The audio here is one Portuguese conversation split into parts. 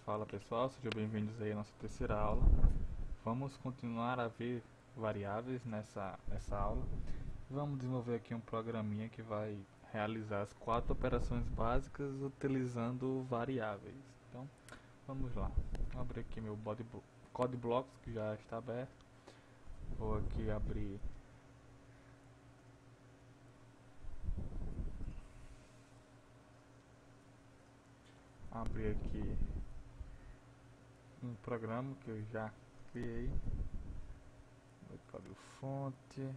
Fala pessoal, sejam bem-vindos aí à nossa terceira aula. Vamos continuar a ver variáveis nessa aula. Vamos desenvolver aqui um programinha que vai realizar as 4 operações básicas utilizando variáveis. Então, vamos lá. Vou abrir aqui meu Code Blocks, que já está aberto. Vou aqui abrir aqui um programa que eu já criei. Código fonte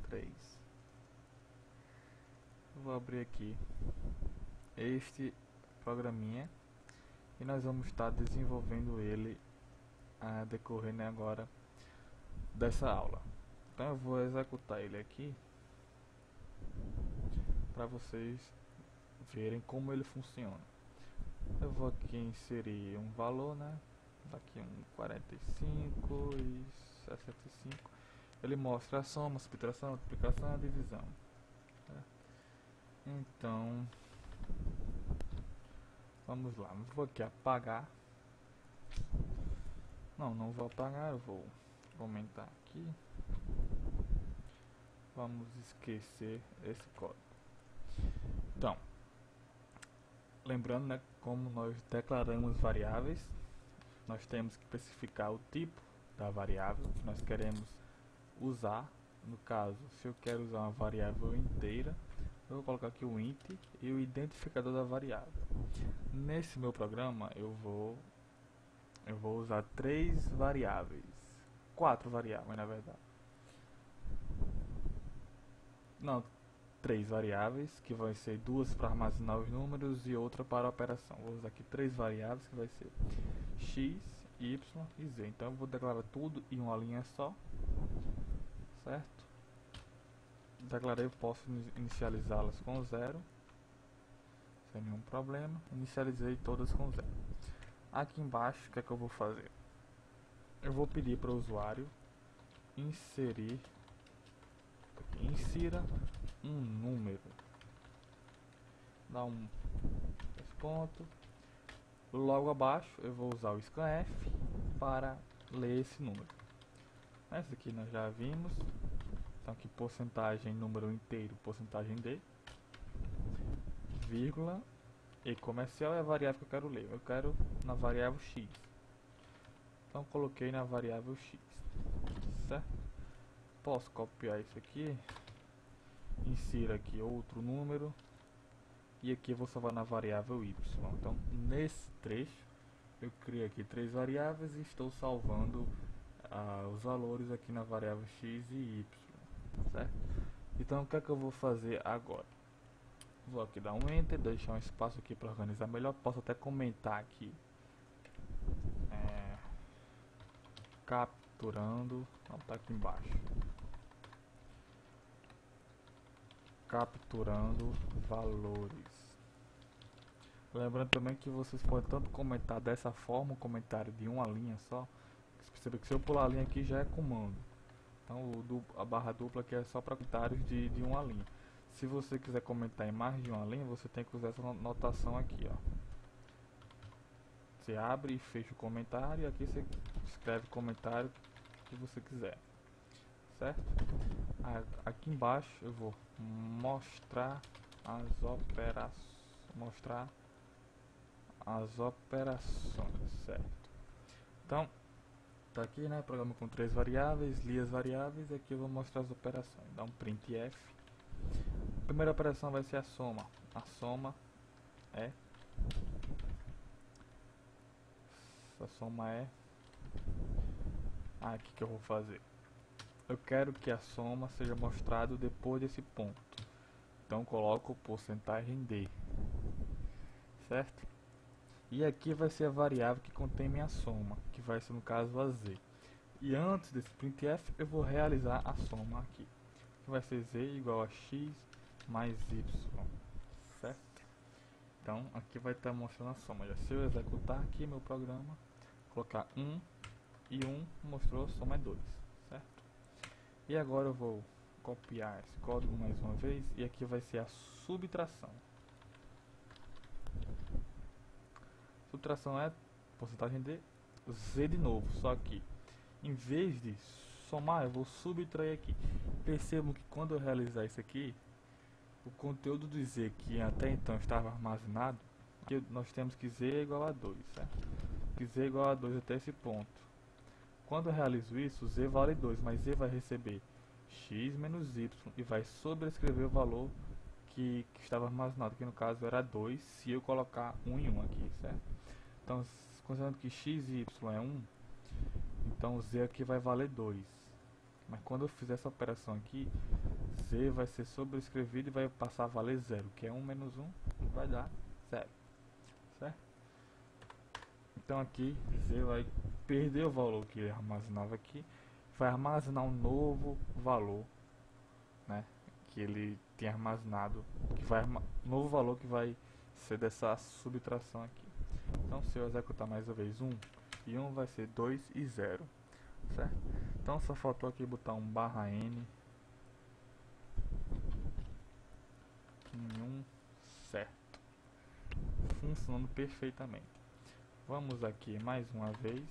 3. Vou abrir aqui este programinha e nós vamos estar desenvolvendo ele a decorrer agora dessa aula. Então eu vou executar ele aqui para vocês verem como ele funciona. Eu vou aqui inserir um valor, né? Daqui um 45 e 65. Ele mostra a soma, a subtração, a multiplicação e a divisão. Então, vamos lá. Eu vou aqui apagar. Não vou apagar, eu vou aumentar aqui. Vamos esquecer esse código. Então, lembrando, né, como nós declaramos variáveis, nós temos que especificar o tipo da variável que nós queremos usar. No caso, se eu quero usar uma variável inteira, eu vou colocar aqui o int e o identificador da variável. Nesse meu programa eu vou usar 4 variáveis na verdade. Não, 3 variáveis, que vai ser 2 para armazenar os números e outra para a operação. Vou usar aqui 3 variáveis, que vai ser x, y e z. Então eu vou declarar tudo em uma linha só, certo? Declarei, eu posso inicializá-las com 0, sem nenhum problema. Inicializei todas com 0. Aqui embaixo, o que é que eu vou fazer? Eu vou pedir para o usuário insira um número. Dá um ponto. Logo abaixo eu vou usar o scanf para ler esse número. Esse aqui nós já vimos. Então aqui porcentagem número inteiro, porcentagem D, vírgula, e comercial é a variável que eu quero ler. Eu quero na variável x. Então coloquei na variável x, certo? Posso copiar isso aqui, insira aqui outro número e aqui eu vou salvar na variável y. Então nesse trecho eu criei aqui 3 variáveis e estou salvando os valores aqui na variável x e y, certo? Então o que é que eu vou fazer agora? Vou aqui dar um enter, deixar um espaço aqui para organizar melhor. Posso até comentar aqui capturando, tá aqui embaixo, capturando valores. Lembrando também que vocês podem tanto comentar dessa forma, um comentário de uma linha só. Você percebe que se eu pular a linha aqui já é comando. Então a barra dupla aqui é só para comentários de uma linha. Se você quiser comentar em mais de uma linha, você tem que usar essa notação aqui, ó. Você abre e fecha o comentário e aqui você escreve o comentário que você quiser, certo? Aqui embaixo eu vou mostrar as operações, certo? Então tá aqui, né, programa com 3 variáveis, li as variáveis e aqui eu vou mostrar as operações. Dá um printf. A primeira operação vai ser a soma. A soma é aqui que eu vou fazer. Eu quero que a soma seja mostrado depois desse ponto. Então coloco porcentagem D, certo? E aqui vai ser a variável que contém minha soma, que vai ser no caso a z. E antes desse printf eu vou realizar a soma aqui, que vai ser z igual a x mais y, certo? Então aqui vai estar mostrando a soma. Já se eu executar aqui meu programa, colocar 1 e 1 mostrou, a soma é 2, certo? E agora eu vou copiar esse código mais uma vez e aqui vai ser a subtração. subtração é porcentagem de z de novo, só que em vez de somar eu vou subtrair aqui. Percebam que quando eu realizar isso aqui, o conteúdo do z que até então estava armazenado, que nós temos que z é igual a 2, certo? Que z é igual a 2 até esse ponto. Quando eu realizo isso, z vale 2, mas z vai receber x menos y e vai sobrescrever o valor que estava armazenado, que no caso era 2, se eu colocar 1 em 1 aqui, certo? Então, considerando que x e y é 1, então z aqui vai valer 2. Mas quando eu fizer essa operação aqui, z vai ser sobrescrevido e vai passar a valer 0, que é 1 menos 1, vai dar 0, certo? Então aqui z vai perder o valor que ele armazenava aqui, vai armazenar um novo valor, né, que ele tem armazenado, que vai novo valor que vai ser dessa subtração aqui. Então se eu executar mais uma vez 1 e 1 vai ser 2 e 0, certo? Então só faltou aqui botar um /n em 1, certo? Funcionando perfeitamente. Vamos aqui mais uma vez.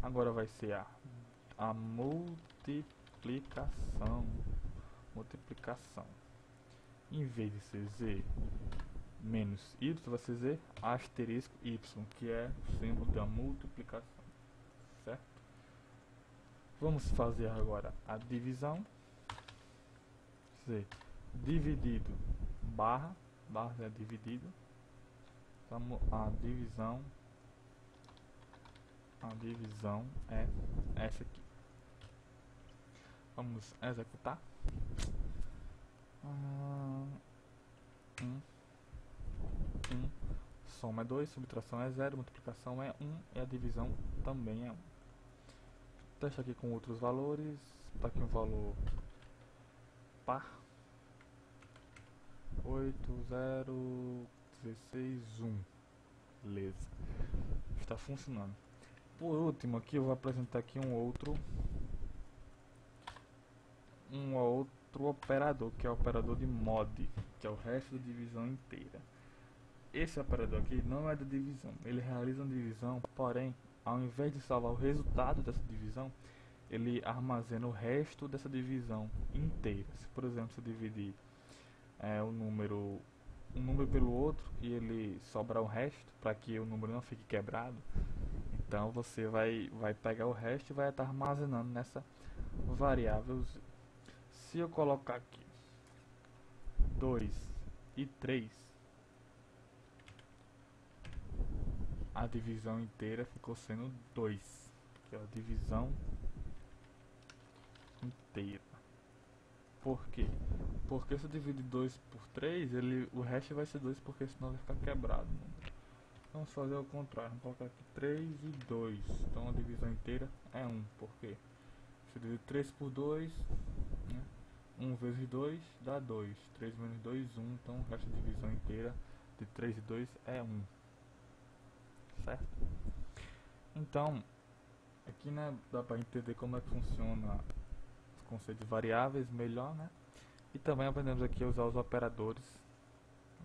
Agora vai ser a multiplicação. Em vez de ser z menos y, vai ser z asterisco y, que é o símbolo da multiplicação, certo? Vamos fazer agora a divisão. Z dividido barra é dividido. Então a divisão é essa aqui. Vamos executar. Soma é 2, subtração é 0, multiplicação é 1 e a divisão também é 1. Teste aqui com outros valores. Está aqui um valor par. 8, 0, 16, 1. Beleza. Está funcionando. Por último aqui eu vou apresentar aqui um outro operador, que é o operador de mod, que é o resto da divisão inteira. Esse operador aqui não é da divisão, ele realiza uma divisão, porém, ao invés de salvar o resultado dessa divisão, ele armazena o resto dessa divisão inteira. Se, por exemplo, você dividir um número pelo outro e ele sobrar o resto, para que o número não fique quebrado, então você vai pegar o resto e vai estar armazenando nessa variável z. Se eu colocar aqui 2 e 3, a divisão inteira ficou sendo 2, que é a divisão inteira. Por quê? Porque se eu dividir 2 por 3, o resto vai ser 2, porque senão vai ficar quebrado. Vamos fazer o contrário, vamos colocar aqui 3 e 2, então a divisão inteira é 1, por quê? Se eu dividir 3 por 2, né? 1 vezes 2 dá 2, 3 menos 2, 1, então o resto da divisão inteira de 3 e 2 é 1, certo? Então, aqui, né, dá para entender como é que funciona os conceitos de variáveis melhor, né? E também aprendemos aqui a usar os operadores,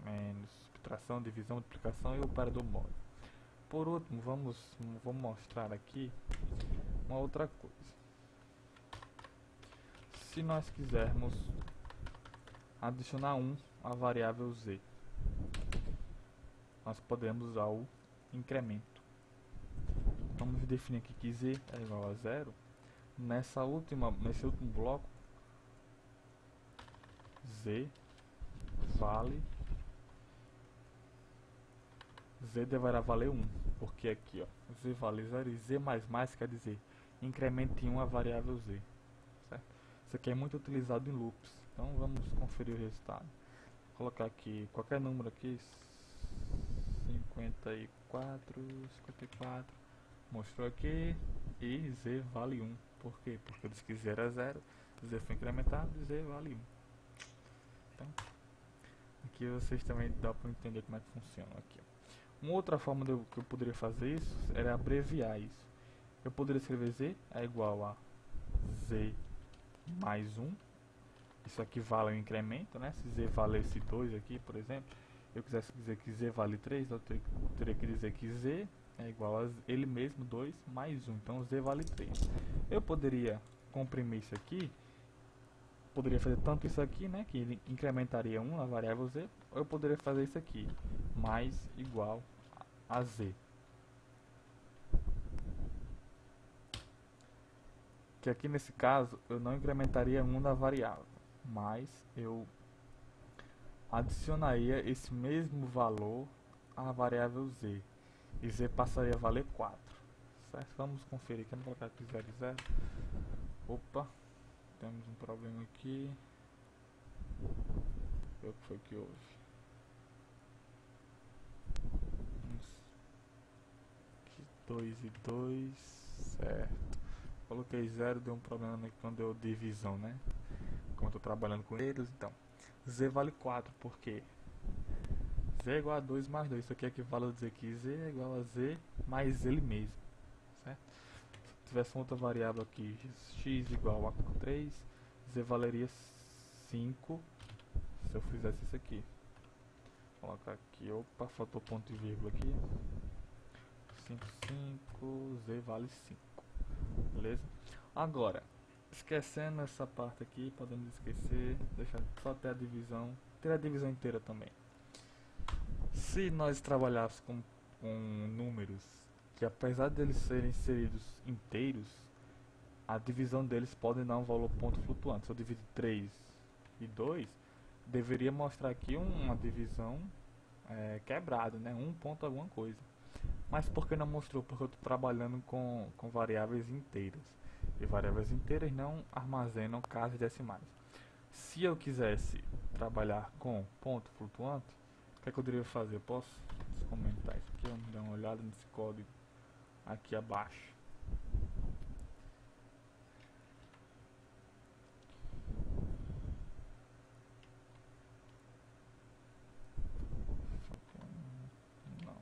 menos subtração, divisão, multiplicação e o operador mod. Por último, vamos mostrar aqui uma outra coisa. Se nós quisermos adicionar 1 à variável z, nós podemos usar o incremento. Vamos definir aqui que z é igual a 0. Nesse último bloco, z deverá valer 1, porque aqui, ó, z vale 0 e z mais quer dizer incremente em 1 a variável z, certo? Isso aqui é muito utilizado em loops, então vamos conferir o resultado. Vou colocar aqui qualquer número aqui, 54, mostrou aqui, e z vale 1. Por quê? Porque eu disse que 0 é 0, z foi incrementado e z vale 1. Então, aqui vocês também dá para entender como é que funciona aqui. Uma outra forma que eu poderia fazer isso era abreviar isso. Eu poderia escrever z é igual a z mais 1. Isso aqui vale um incremento, né? Se z valesse 2 aqui, por exemplo, eu quisesse dizer que z vale 3, eu teria que dizer que z é igual a ele mesmo, 2 mais 1. Então z vale 3. Eu poderia comprimir isso aqui, poderia fazer tanto isso aqui, né, que ele incrementaria 1 na variável z, ou eu poderia fazer isso aqui, mais igual a z. Que aqui nesse caso eu não incrementaria 1 na variável, mas eu adicionaria esse mesmo valor à variável z, e z passaria a valer 4, certo? Vamos conferir aqui, vamos colocar aqui 0 e 0. Opa, temos um problema aqui. O que foi que houve? 2 e 2, certo. Coloquei 0, deu um problema quando deu divisão, né? Como eu estou trabalhando com eles, então z vale 4, porque z é igual a 2 mais 2. Isso aqui equivale a dizer que z é igual a z mais ele mesmo, certo? Se tivesse outra variável aqui, x igual a 3, z valeria 5 se eu fizesse isso aqui. Vou colocar aqui, opa, faltou ponto e vírgula aqui. 5, 5, z vale 5, beleza? Agora, esquecendo essa parte aqui, podemos esquecer, deixar só até a divisão, ter a divisão inteira também. Se nós trabalhássemos com números que, apesar de eles serem inseridos inteiros, a divisão deles pode dar um valor ponto flutuante. Se eu dividir 3 e 2, deveria mostrar aqui uma divisão quebrada, né? 1 ponto alguma coisa. Mas por que não mostrou? Porque eu estou trabalhando com variáveis inteiras. E variáveis inteiras não armazenam casas decimais. Se eu quisesse trabalhar com ponto flutuante, o que é que eu deveria fazer? Eu posso comentar isso aqui, vamos dar uma olhada nesse código aqui abaixo. Não.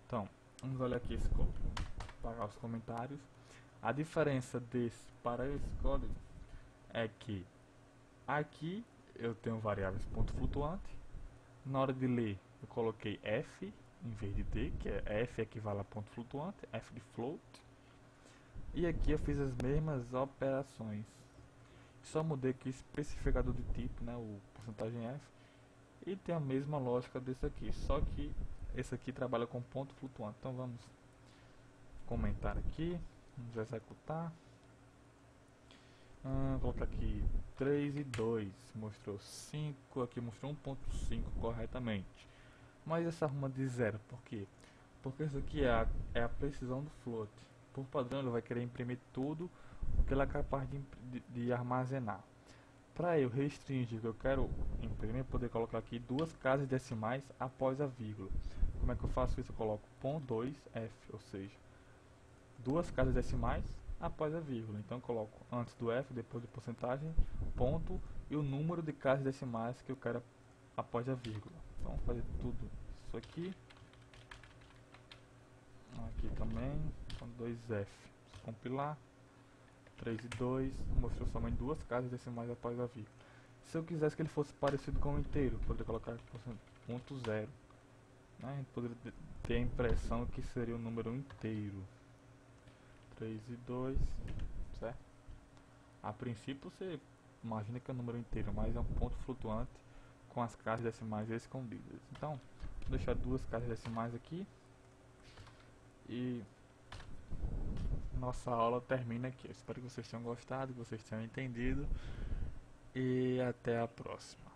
Então, vamos olhar aqui esse código, pagar os comentários. A diferença desse para esse código é que aqui eu tenho variáveis ponto flutuante. Na hora de ler eu coloquei f em vez de d, que é f equivale a ponto flutuante, f de float. E aqui eu fiz as mesmas operações. Só mudei aqui o especificador de tipo, né, o porcentagem f. E tem a mesma lógica desse aqui, só que esse aqui trabalha com ponto flutuante. Então vamos comentar aqui, vamos executar. Vou colocar aqui 3 e 2, mostrou 5, aqui mostrou 1.5 corretamente. Mas essa arruma de 0, por quê? Porque isso aqui é a precisão do float. Por padrão ele vai querer imprimir tudo o que ele é capaz de armazenar. Para eu restringir o que eu quero imprimir, poder colocar aqui duas casas decimais após a vírgula. Como é que eu faço isso? Eu coloco .2f, ou seja, duas casas decimais após a vírgula. Então eu coloco antes do f, depois de porcentagem, ponto e o número de casas decimais que eu quero após a vírgula. Então vamos fazer tudo isso aqui. Aqui também, então 2f. Vou compilar. 3 e 2, mostrou somente duas casas decimais após a vírgula. Se eu quisesse que ele fosse parecido com o inteiro, poderia colocar ponto zero, né? A gente poderia ter a impressão que seria o número inteiro. 3 e 2, certo? A princípio você imagina que é um número inteiro, mas é um ponto flutuante com as casas decimais escondidas. Então, vou deixar duas casas decimais aqui e nossa aula termina aqui. Eu espero que vocês tenham gostado, que vocês tenham entendido e até a próxima.